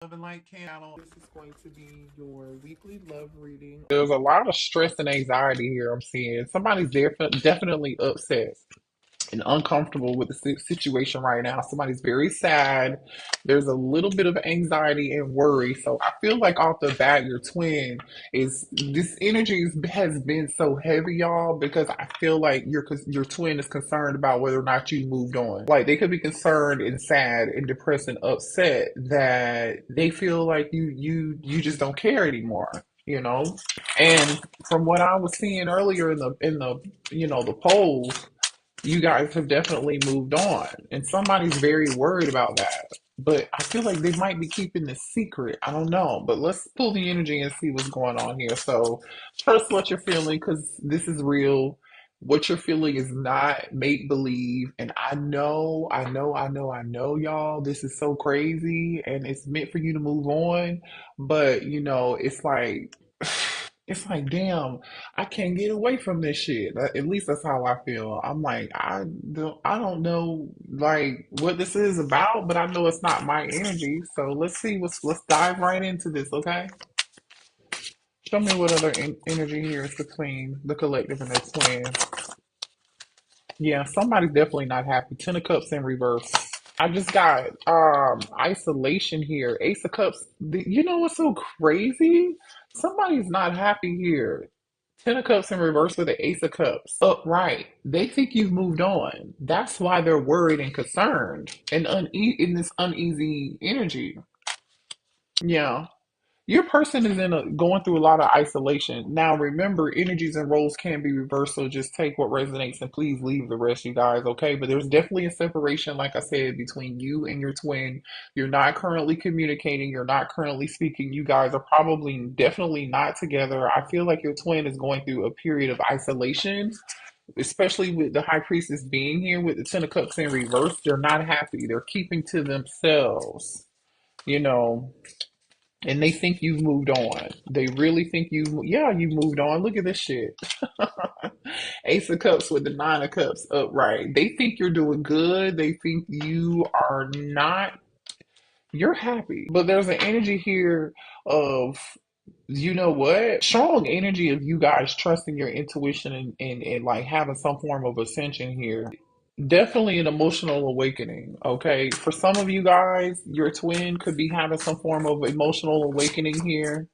Love and Light channel. This is going to be your weekly love reading. There's a lot of stress and anxiety here. I'm seeing somebody's definitely upset and uncomfortable with the situation right now. Somebody's very sad. There's a little bit of anxiety and worry. So I feel like off the bat, your twin is this energy has been so heavy, y'all, because I feel like your twin is concerned about whether or not you moved on. Like they could be concerned and sad and depressed and upset that they feel like you just don't care anymore. You know, and from what I was seeing earlier in the the polls, you guys have definitely moved on, and somebody's very worried about that. But I feel like they might be keeping this secret. I don't know, but let's pull the energy and see what's going on here. So, trust what you're feeling because this is real. What you're feeling is not make believe. And I know, y'all. This is so crazy, and it's meant for you to move on. But it's like, it's like, damn. I can't get away from this shit. At least that's how I feel. I'm like, I don't know like what this is about, but I know it's not my energy. So let's dive right into this, okay? Show me what other energy here is between the collective and the twin. Yeah, somebody's definitely not happy. Ten of Cups in reverse. I just got isolation here. Ace of Cups. You know what's so crazy? Somebody's not happy here. Ten of Cups in reverse with the Ace of Cups upright. They think you've moved on. That's why they're worried and concerned and in this uneasy energy. Yeah. Your person is going through a lot of isolation. Now, remember, energies and roles can be reversed, so just take what resonates and please leave the rest, you guys, okay? But there's definitely a separation, like I said, between you and your twin. You're not currently communicating, you're not currently speaking. You guys are probably definitely not together. I feel like your twin is going through a period of isolation, especially with the high priestess being here with the Ten of Cups in reverse. They're not happy, they're keeping to themselves, you know. And they think you've moved on. They really think yeah, you moved on. Look at this shit. Ace of Cups with the Nine of Cups upright. They think you're doing good. They think you are not. You're happy. But there's an energy here of, you know what? Strong energy of you guys trusting your intuition and like having some form of ascension here. Definitely an emotional awakening, okay? For some of you guys, your twin could be having some form of emotional awakening here.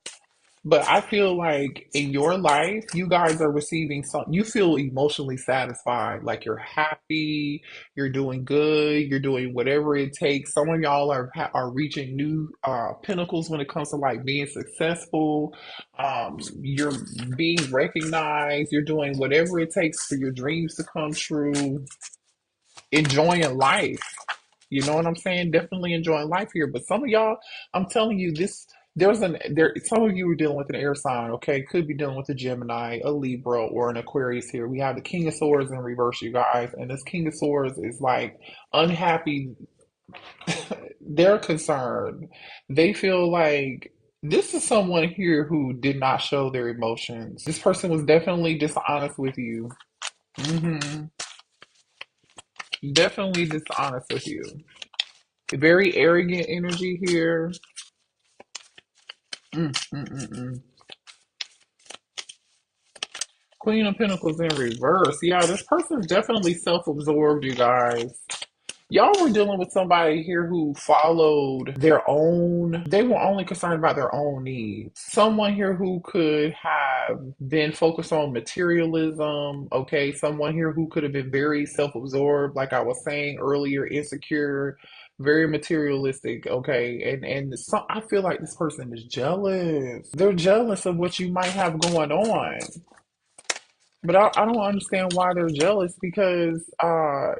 But I feel like in your life, you guys are receiving you feel emotionally satisfied, like you're happy, you're doing good, you're doing whatever it takes. Some of y'all are reaching new pinnacles when it comes to like being successful. You're being recognized, you're doing whatever it takes for your dreams to come true, enjoying life. You know what I'm saying? Definitely enjoying life here. But some of y'all, I'm telling you, some of you are dealing with an air sign, okay? Could be dealing with a Gemini, a Libra, or an Aquarius here. We have the King of Swords in reverse, you guys. And this King of Swords is like unhappy. They're concerned. They feel like this is someone here who did not show their emotions. This person was definitely dishonest with you. Hmm. Definitely dishonest with you. Very arrogant energy here. Mm, mm, mm, mm. Queen of Pentacles in reverse. Yeah, this person's definitely self-absorbed, you guys. Y'all were dealing with somebody here who followed their own, they were only concerned about their own needs. Someone here who could have been focused on materialism, okay? Someone here who could have been very self-absorbed, like I was saying earlier, insecure, very materialistic, okay? I feel like this person is jealous. They're jealous of what you might have going on. But I don't understand why they're jealous because,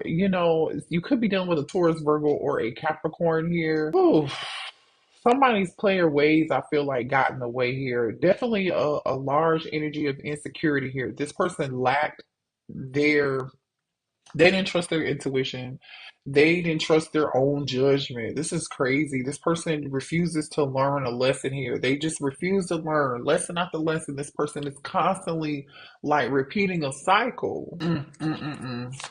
you could be dealing with a Taurus, Virgo, or a Capricorn here. Ooh, somebody's player ways, I feel like, got in the way here. Definitely a large energy of insecurity here. This person lacked their they didn't trust their intuition. They didn't trust their own judgment. This is crazy. This person refuses to learn a lesson here. They just refuse to learn lesson after lesson. This person is constantly like repeating a cycle. Mm, mm, mm, mm.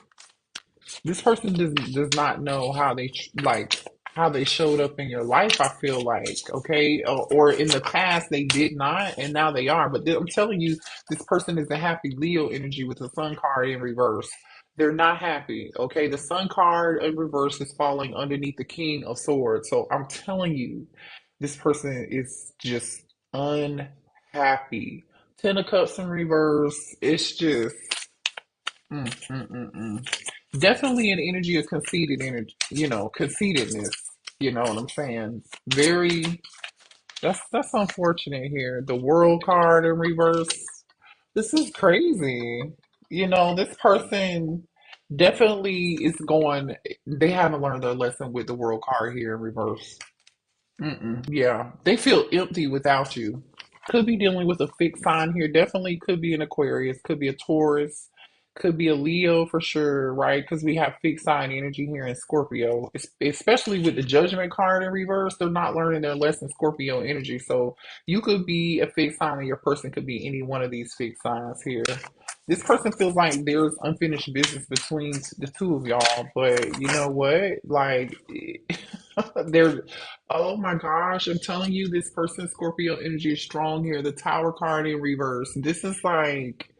This person does not know how they like. how they showed up in your life, I feel like, okay, or in the past they did not, and now they are. But I'm telling you, this person is a happy Leo energy with the Sun card in reverse. They're not happy, okay? The Sun card in reverse is falling underneath the King of Swords. So I'm telling you, this person is just unhappy. Ten of Cups in reverse, it's just Mm, mm, mm, mm. Definitely an energy of conceited energy, conceitedness. You know what I'm saying? Very. That's unfortunate here. The World card in reverse. This is crazy. This person definitely is going. They haven't learned their lesson with the World card here in reverse. Mm-mm, yeah, they feel empty without you. Could be dealing with a fixed sign here. Definitely could be an Aquarius, could be a Taurus, could be a Leo for sure, right? Because we have fixed sign energy here in Scorpio, especially with the Judgment card in reverse. They're not learning their lesson, Scorpio energy. So you could be a fixed sign, and your person could be any one of these fixed signs here. This person feels like there's unfinished business between the two of y'all, but you know what? Like, there's Oh my gosh, I'm telling you, this person's Scorpio energy is strong here. The Tower card in reverse. This is like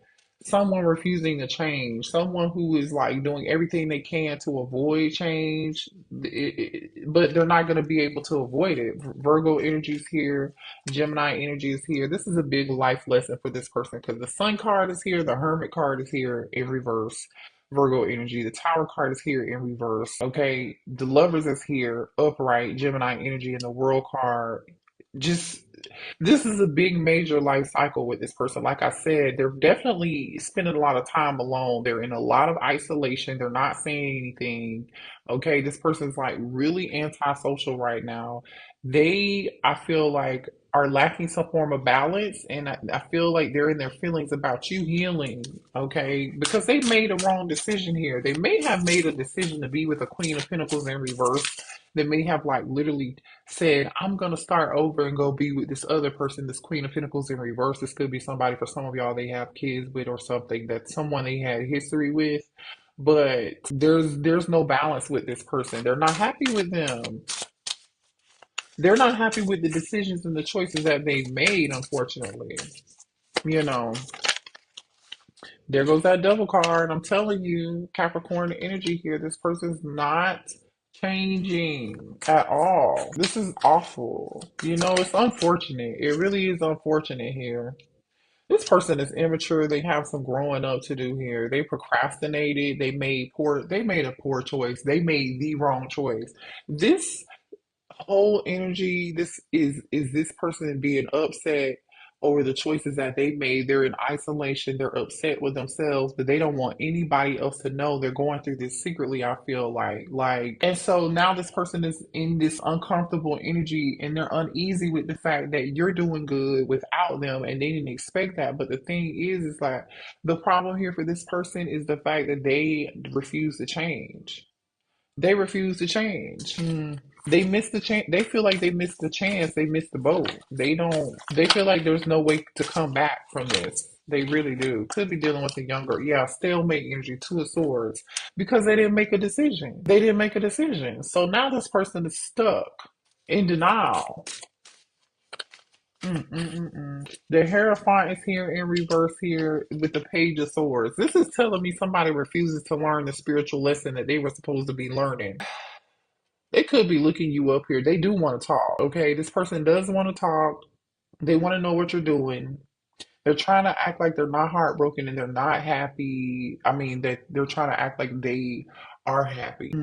someone refusing to change, someone who is like doing everything they can to avoid change, but they're not going to be able to avoid it. Virgo energy is here, Gemini energy is here. This is a big life lesson for this person because the Sun card is here, the Hermit card is here in reverse. Virgo energy. The Tower card is here in reverse. Okay. The Lovers is here, upright, Gemini energy, and the World card. Just this is a big major life cycle with this person. Like I said, they're definitely spending a lot of time alone. They're in a lot of isolation. They're not saying anything. Okay, this person's like really antisocial right now. I feel like, are lacking some form of balance, and I feel like they're in their feelings about you healing. Okay, because they made a wrong decision here. They may have made a decision to be with a Queen of Pentacles in reverse. They may have like literally said, I'm gonna start over and go be with this other person, this Queen of Pentacles in reverse. This could be somebody for some of y'all they have kids with or something, that's someone they had history with. But there's no balance with this person. They're not happy with them. They're not happy with the decisions and the choices that they've made, unfortunately. You know, there goes that devil card. I'm telling you, Capricorn energy here. This person's not changing at all. This is awful. It's unfortunate. It really is unfortunate here. This person is immature. They have some growing up to do here. They procrastinated. They made a poor choice. They made the wrong choice. This whole energy, this is this person being upset over the choices that they made. They're in isolation, they're upset with themselves, but they don't want anybody else to know they're going through this secretly. I feel like and so now this person is in this uncomfortable energy, and they're uneasy with the fact that you're doing good without them, and they didn't expect that. But the thing is like, the problem here for this person is the fact that they refuse to change. They refuse to change. They missed the chance. They feel like they missed the chance. They missed the boat. They don't. They feel like there's no way to come back from this. They really do. Could be dealing with a younger, yeah, stalemate energy, Two of Swords, because they didn't make a decision. They didn't make a decision. So now this person is stuck in denial. The Hierophant is here in reverse here with the Page of Swords. This is telling me somebody refuses to learn the spiritual lesson that they were supposed to be learning. They could be looking you up here. They do want to talk. Okay, this person does want to talk. They want to know what you're doing. They're trying to act like they're not heartbroken and they're not happy. I mean, they're trying to act like they are happy.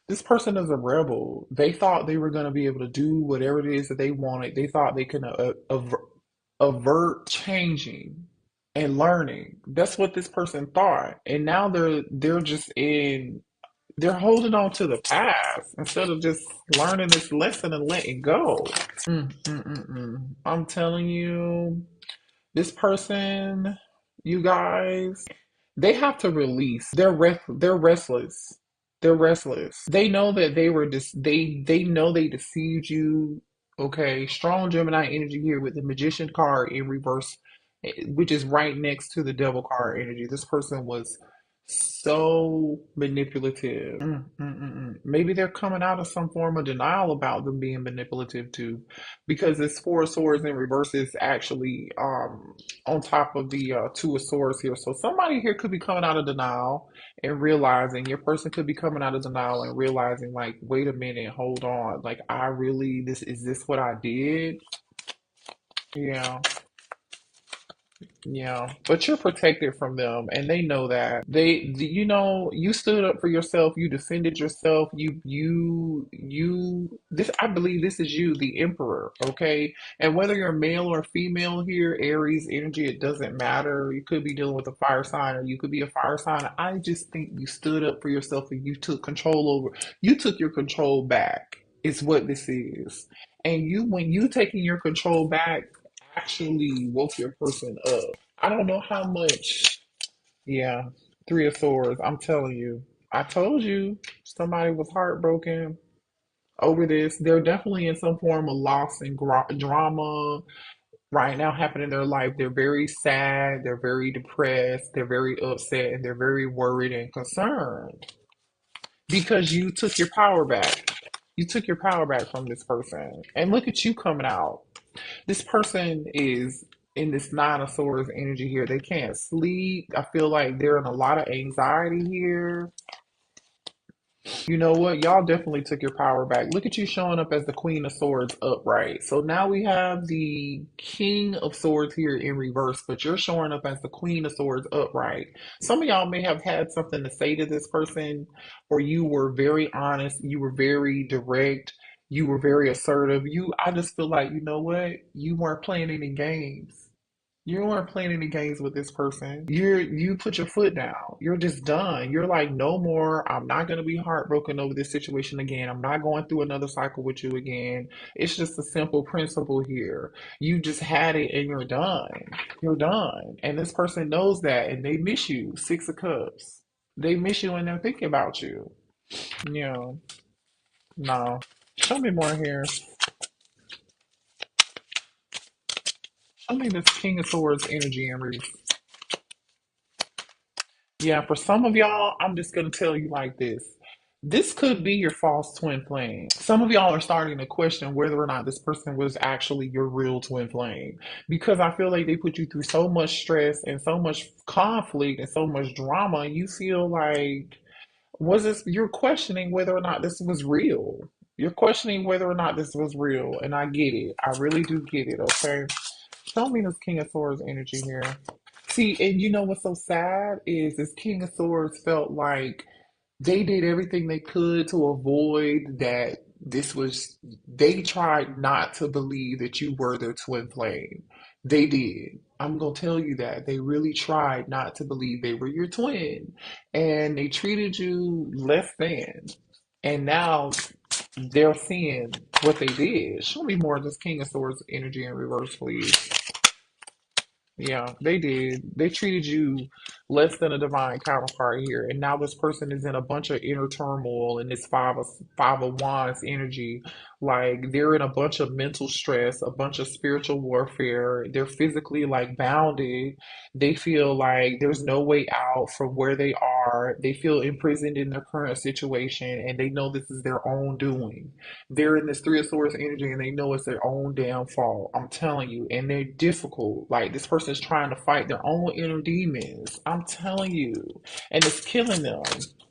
This person is a rebel. They thought they were going to be able to do whatever it is that they wanted. They thought they could avert changing and learning. That's what this person thought. And now they're just in they're holding on to the past instead of just learning this lesson and letting go. I'm telling you, this person, you guys, they have to release. They're restless. They're restless. They know that they know they deceived you. Okay, strong Gemini energy here with the Magician card in reverse, which is right next to the Devil card energy. This person was So manipulative. Maybe they're coming out of some form of denial about them being manipulative too, because this Four of Swords in reverse is actually on top of the Two of Swords here. So somebody here could be coming out of denial and realizing your person could be coming out of denial and realizing like, wait a minute, hold on, like I really this what I did? Yeah. Yeah, but you're protected from them, and they know that. You stood up for yourself. You defended yourself. This, I believe this is you, the emperor, okay? And whether you're male or female here, Aries energy, it doesn't matter. You could be dealing with a fire sign, or you could be a fire sign. I just think you stood up for yourself and you took your control back, is what this is. And when you taking your control back, actually woke your person up. I don't know how much. Yeah, Three of Swords. I'm telling you. I told you somebody was heartbroken over this. They're definitely in some form of loss and drama right now happening in their life. They're very sad. They're very depressed. They're very upset, and they're very worried and concerned because you took your power back. You took your power back from this person. And look at you coming out. This person is in this Nine of Swords energy here. They can't sleep. I feel like they're in a lot of anxiety here. You know what? Y'all definitely took your power back. Look at you showing up as the Queen of Swords upright. So now we have the King of Swords here in reverse, but you're showing up as the Queen of Swords upright. Some of y'all may have had something to say to this person, or you were very honest, you were very direct, you were very assertive. I just feel like, you know what? You weren't playing any games. You weren't playing any games with this person. You put your foot down. You're just done. You're like, no more. I'm not gonna be heartbroken over this situation again. I'm not going through another cycle with you again. It's just a simple principle here. You just had it and you're done. You're done. And this person knows that and they miss you. Six of Cups. They miss you and they're thinking about you. Yeah. No. Show me more here. Show me this King of Swords energy and yeah, for some of y'all, I'm just going to tell you like this. This could be your false twin flame. Some of y'all are starting to question whether or not this person was actually your real twin flame because I feel like they put you through so much stress and so much conflict and so much drama. You feel like, you're questioning whether or not this was real. You're questioning whether or not this was real. And I get it. I really do get it, okay? Show me this King of Swords energy here. See, and you know what's so sad is this King of Swords felt like they did everything they could to avoid that they tried not to believe that you were their twin flame. They did. I'm gonna tell you that. They really tried not to believe they were your twin. And they treated you less than. And now they're seeing what they did. Show me more of this King of Swords energy in reverse, please. Yeah, they did. They treated you less than a divine counterpart here, and now this person is in a bunch of inner turmoil in this five of wands energy. Like they're in a bunch of mental stress, a bunch of spiritual warfare. They're physically like bounded. They feel like there's no way out from where they are. They feel imprisoned in their current situation, and they know this is their own doing. They're in this Three of Swords energy and they know it's their own damn fault. I'm telling you. And they're difficult. Like this person is trying to fight their own inner demons. I'm telling you. And it's killing them.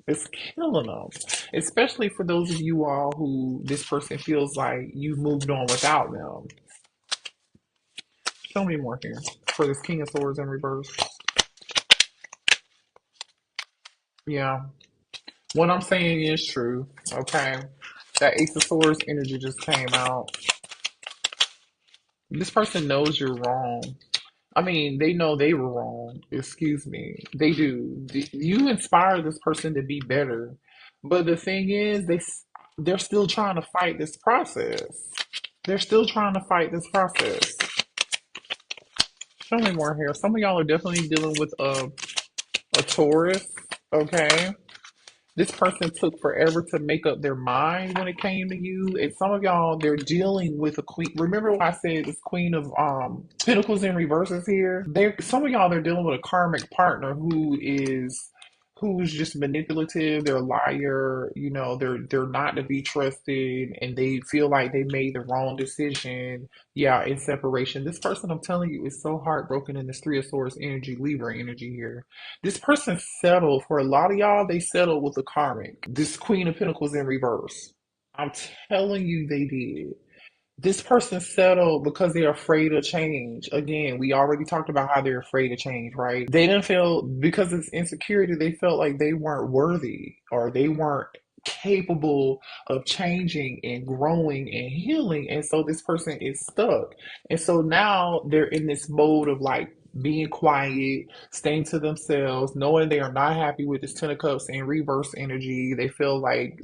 It's killing them. Especially for those of you all who this person feels like you've moved on without them. Show me more here for this King of Swords in reverse. Yeah. What I'm saying is true. Okay. That Ace of Swords energy just came out. This person knows you're wrong. I mean, they know they were wrong. Excuse me. They do. You inspire this person to be better. But the thing is, they're still trying to fight this process. They're still trying to fight this process. Show me more here. Some of y'all are definitely dealing with a Taurus, okay? This person took forever to make up their mind when it came to you. And some of y'all, they're dealing with a queen. Remember what I said, this queen of Pentacles in reverses here? Some of y'all, they're dealing with a karmic partner who's just manipulative, they're a liar, you know, they're not to be trusted and they feel like they made the wrong decision, yeah, in separation. This person, I'm telling you, is so heartbroken in this Three of Swords energy, Libra energy here. This person settled, for a lot of y'all, they settled with the karmic. This Queen of Pentacles in reverse. I'm telling you they did. This person settled because they're afraid of change. Again, we already talked about how they're afraid of change, right? They didn't feel, because it's insecurity, they felt like they weren't worthy or they weren't capable of changing and growing and healing. And so this person is stuck. And so now they're in this mode of like being quiet, staying to themselves, knowing they are not happy with this Ten of Cups in reverse energy. They feel like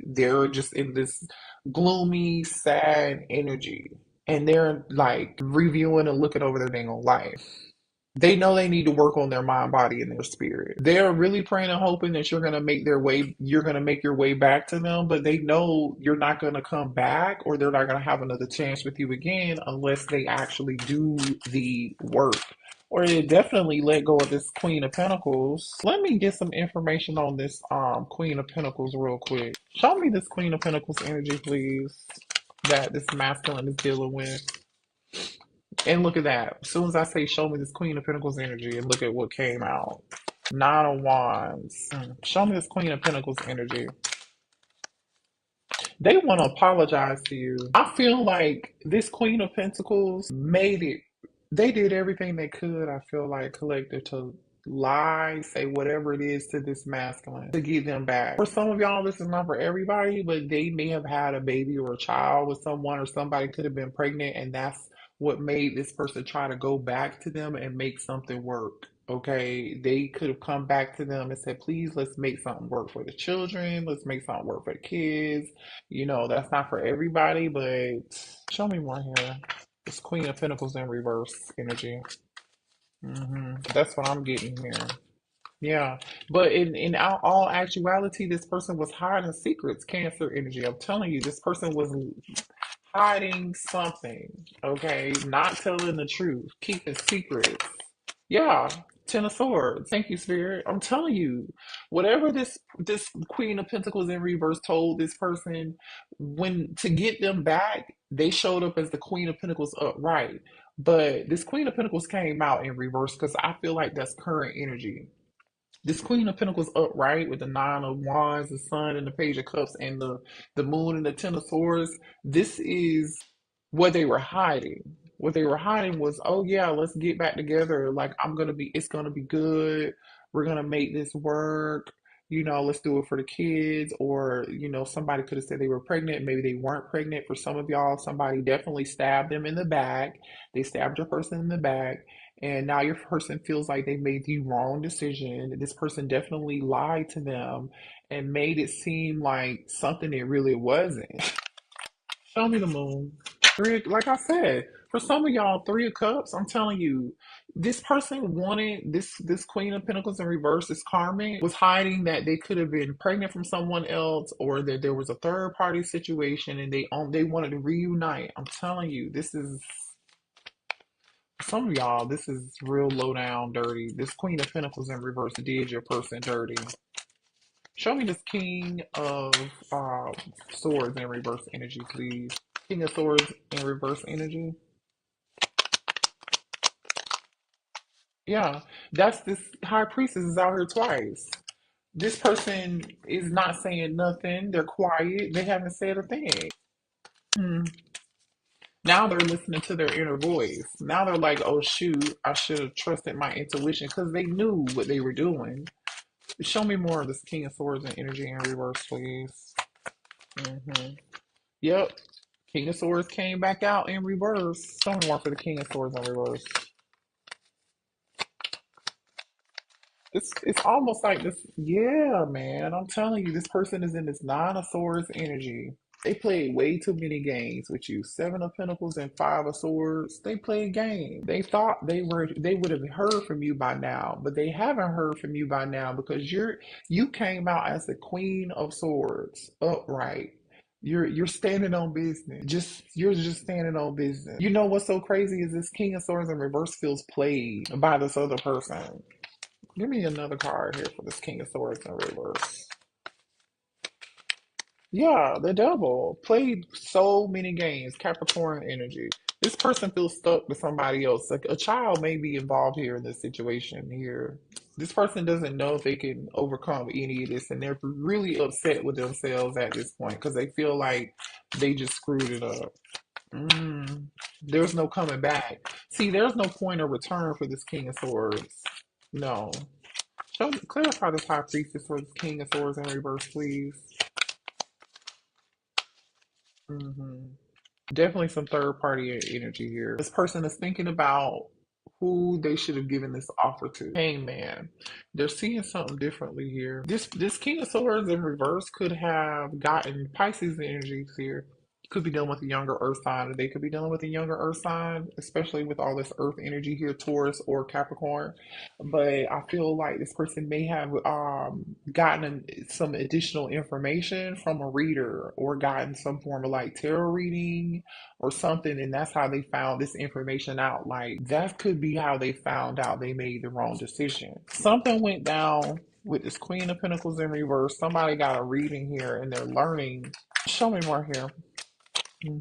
they're just in this gloomy, sad energy. And they're like reviewing and looking over their dang on life. They know they need to work on their mind, body, and their spirit. They're really praying and hoping that you're gonna make your way back to them, but they know you're not gonna come back or they're not gonna have another chance with you again unless they actually do the work. Or they definitely let go of this Queen of Pentacles. Let me get some information on this Queen of Pentacles real quick. Show me this Queen of Pentacles energy, please, that this masculine is dealing with. And look at that. As soon as I say show me this Queen of Pentacles energy, and look at what came out. Nine of Wands. Show me this Queen of Pentacles energy. They want to apologize to you. I feel like this Queen of Pentacles made it. They did everything they could, I feel like, collective, to lie, say whatever it is to this masculine to get them back. For some of y'all, this is not for everybody, but they may have had a baby or a child with someone, or somebody could have been pregnant, and that's what made this person try to go back to them and make something work. Okay, they could have come back to them and said, please, let's make something work for the children. Let's make something work for the kids. You know, that's not for everybody, but show me more here. This Queen of Pentacles in reverse energy. That's what I'm getting here. Yeah, but in all actuality, this person was hiding secrets. Cancer energy. I'm telling you, this person was hiding something. Okay, not telling the truth, keeping secrets. Yeah, Ten of Swords. Thank you, Spirit. I'm telling you, whatever this Queen of Pentacles in reverse told this person, when to get them back, they showed up as the Queen of Pentacles upright. But this Queen of Pentacles came out in reverse because I feel like that's current energy. This Queen of Pentacles upright with the Nine of Wands, the Sun, and the Page of Cups, and the Moon and the Ten of Swords. This is what they were hiding. What they were hiding was, oh yeah, let's get back together. Like it's gonna be good. We're gonna make this work. You know, let's do it for the kids. Or, you know, somebody could have said they were pregnant. Maybe they weren't pregnant. For some of y'all, somebody definitely stabbed them in the back. They stabbed your person in the back, and now your person feels like they made the wrong decision. This person definitely lied to them and made it seem like something it really wasn't. Show me the moon. Three, like I said, for some of y'all, Three of Cups. I'm telling you, this person wanted this Queen of Pentacles in reverse. This karmic was hiding that they could have been pregnant from someone else, or that there was a third party situation, and they wanted to reunite. I'm telling you, this is, some of y'all, this is real low down dirty. This Queen of Pentacles in reverse did your person dirty. Show me this King of Swords in reverse energy, please. King of Swords in reverse energy. Yeah, that's this High Priestess is out here twice. This person is not saying nothing. They're quiet. They haven't said a thing. Hmm. Now they're listening to their inner voice. Now they're like, oh shoot, I should have trusted my intuition, because they knew what they were doing. Show me more of this King of Swords and energy in reverse, please. hmm Yep. King of Swords came back out in reverse. Show me more for the King of Swords in reverse. It's almost like this. Yeah, man. I'm telling you, this person is in this Nine of Swords energy. They played way too many games with you. Seven of Pentacles and Five of Swords. They played games. They thought they would have heard from you by now, but they haven't heard from you by now because you came out as the Queen of Swords, upright. You're standing on business. You're just standing on business. You know what's so crazy is this King of Swords in reverse feels played by this other person. Give me another card here for this King of Swords in reverse. Yeah, the devil played so many games, Capricorn energy. This person feels stuck with somebody else. Like a child may be involved here in this situation here. This person doesn't know if they can overcome any of this, and they're really upset with themselves at this point because they feel like they just screwed it up. Mm, there's no coming back. See, there's no point of return for this King of Swords. No. Clarify this High Priestess for this King of Swords in reverse, please. Hmm. Definitely some third party energy here. This person is thinking about who they should have given this offer to. Hangman. They're seeing something differently here. This King of Swords in reverse could have gotten Pisces energies here. Could be dealing with a younger earth sign, or they could be dealing with a younger earth sign, especially with all this earth energy here, Taurus or Capricorn. But I feel like this person may have gotten some additional information from a reader or gotten some form of like tarot reading or something, and that's how they found this information out. Like that could be how they found out they made the wrong decision. Something went down with this Queen of Pentacles in reverse. Somebody got a reading here and they're learning. Show me more here. Hmm.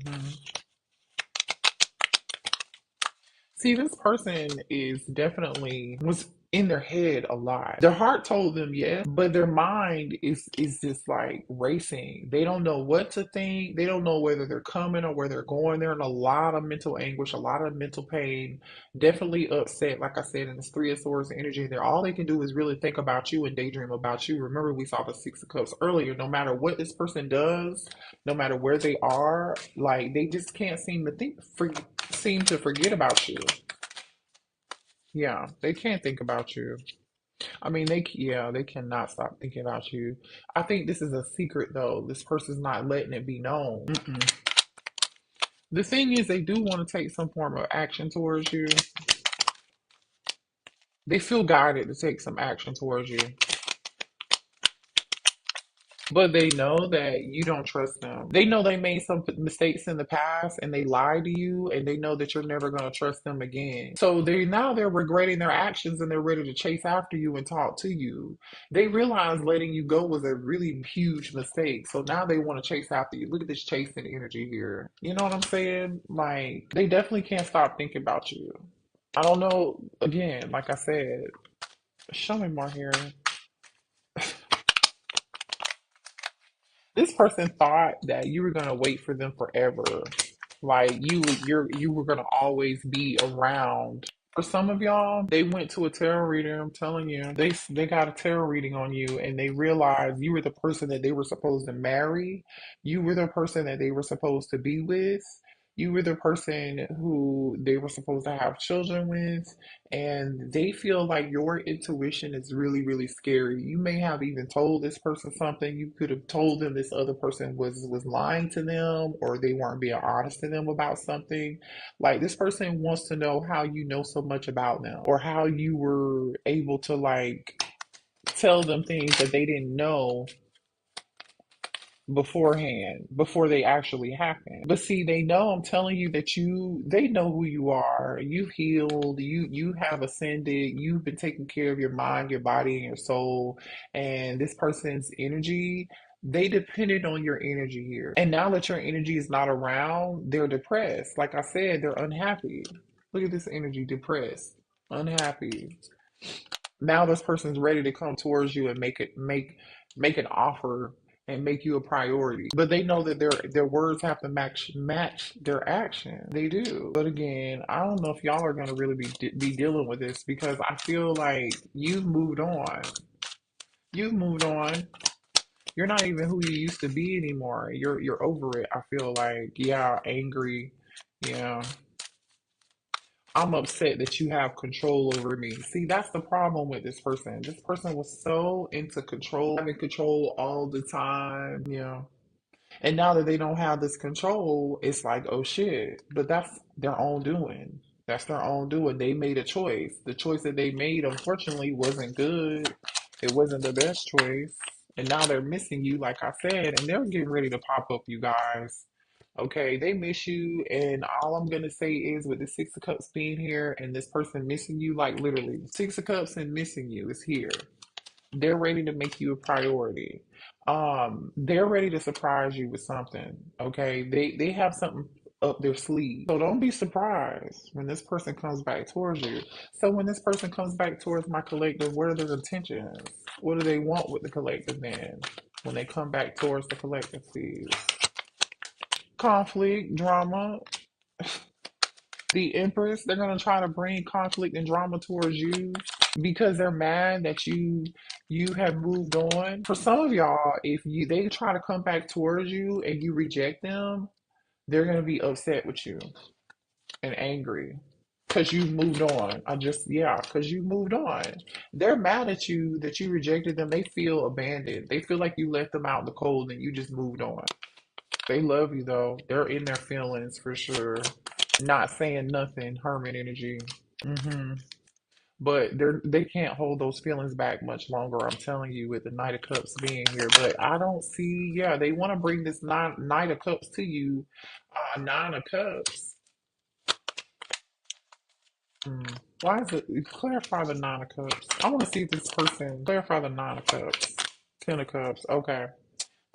See, this person is definitely was in their head a lot. Their heart told them yes, but their mind is just like racing. They don't know what to think. They don't know whether they're coming or where they're going. They're in a lot of mental anguish, a lot of mental pain, definitely upset. Like I said, in this Three of Swords energy, there all they can do is really think about you and daydream about you. Remember, we saw the Six of Cups earlier. No matter what this person does, no matter where they are, like they just can't seem to seem to forget about you. Yeah, they can't think about you. I mean, yeah, they cannot stop thinking about you. I think this is a secret though. This person's not letting it be known. Mm-mm. The thing is, they do want to take some form of action towards you. They feel guided to take some action towards you. But they know that you don't trust them. They know they made some mistakes in the past and they lied to you and they know that you're never going to trust them again. So they're regretting their actions and they're ready to chase after you and talk to you. They realize letting you go was a really huge mistake. So now they want to chase after you. Look at this chasing energy here. You know what I'm saying? Like they definitely can't stop thinking about you. I don't know. Again, like I said, show me more here. This person thought that you were gonna wait for them forever. Like you were gonna always be around. For some of y'all, they went to a tarot reader. I'm telling you, they got a tarot reading on you, and they realized you were the person that they were supposed to marry. You were the person that they were supposed to be with. You were the person who they were supposed to have children with, and they feel like your intuition is really, really scary. You may have even told this person something. You could have told them this other person was lying to them, or they weren't being honest to them about something. Like this person wants to know how you know so much about them, or how you were able to like tell them things that they didn't know beforehand, before they actually happen. But see, they know, I'm telling you, that they know who you are. You've healed, you have ascended, you've been taking care of your mind, your body, and your soul. And this person's energy, they depended on your energy here. And now that your energy is not around, they're depressed. Like I said, they're unhappy. Look at this energy, depressed, unhappy. Now this person's ready to come towards you and make an offer and make you a priority. But they know that their words have to match their action. They do. But again, I don't know if y'all are gonna really be dealing with this because I feel like you've moved on. You've moved on. You're not even who you used to be anymore. You're over it. I feel like, yeah, angry. Yeah. I'm upset that you have control over me. See, that's the problem with this person. This person was so into control, having control all the time. Yeah. And now that they don't have this control, it's like, oh shit. But that's their own doing. That's their own doing. They made a choice. The choice that they made, unfortunately, wasn't good. It wasn't the best choice. And now they're missing you, like I said, and they're getting ready to pop up, you guys. Okay, they miss you, and all I'm gonna say is with the Six of Cups being here and this person missing you, like literally, Six of Cups and missing you is here. They're ready to make you a priority. They're ready to surprise you with something. Okay, they have something up their sleeve. So don't be surprised when this person comes back towards you. So when this person comes back towards my collective, what are their intentions? What do they want with the collective then? When they come back towards the collective, please. Conflict, drama, the Empress, they're gonna try to bring conflict and drama towards you because they're mad that you have moved on. For some of y'all, if you they try to come back towards you and you reject them, they're gonna be upset with you and angry because you moved on. Because you moved on. They're mad at you that you rejected them. They feel abandoned. They feel like you left them out in the cold and you just moved on. They love you though. They're in their feelings for sure. Not saying nothing, Hermit energy. hmm But they can't hold those feelings back much longer. I'm telling you, with the Knight of Cups being here. But I don't see. Yeah, they want to bring this Knight of Cups to you. Nine of Cups. Mm. Why is it? Clarify the Nine of Cups. I want to see if this person clarify the Nine of Cups. Ten of Cups. Okay.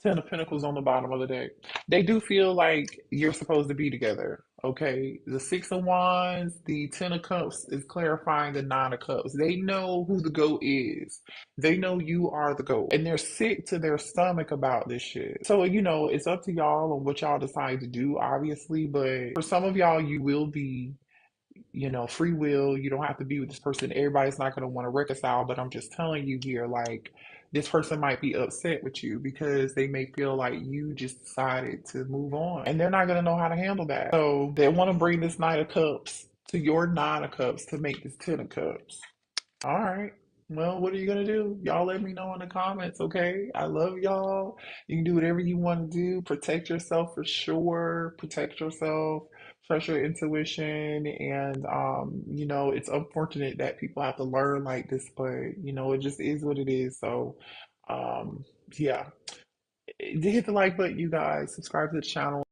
Ten of Pentacles on the bottom of the deck. They do feel like you're supposed to be together. Okay. The Six of Wands, the Ten of Cups is clarifying the Nine of Cups. They know who the GOAT is. They know you are the GOAT. And they're sick to their stomach about this shit. So, it's up to y'all on what y'all decide to do, obviously. But for some of y'all, you will be free will. You don't have to be with this person. Everybody's not going to want to reconcile, but I'm just telling you here, like, this person might be upset with you because they may feel like you just decided to move on and they're not going to know how to handle that. So they want to bring this Knight of Cups to your Nine of Cups to make this Ten of Cups. All right. Well, what are you gonna do? Y'all let me know in the comments, okay? I love y'all. You can do whatever you want to do. Protect yourself for sure. Protect yourself. Trust your intuition. And it's unfortunate that people have to learn like this, but it just is what it is. So um yeah. Hit the like button, you guys. Subscribe to the channel.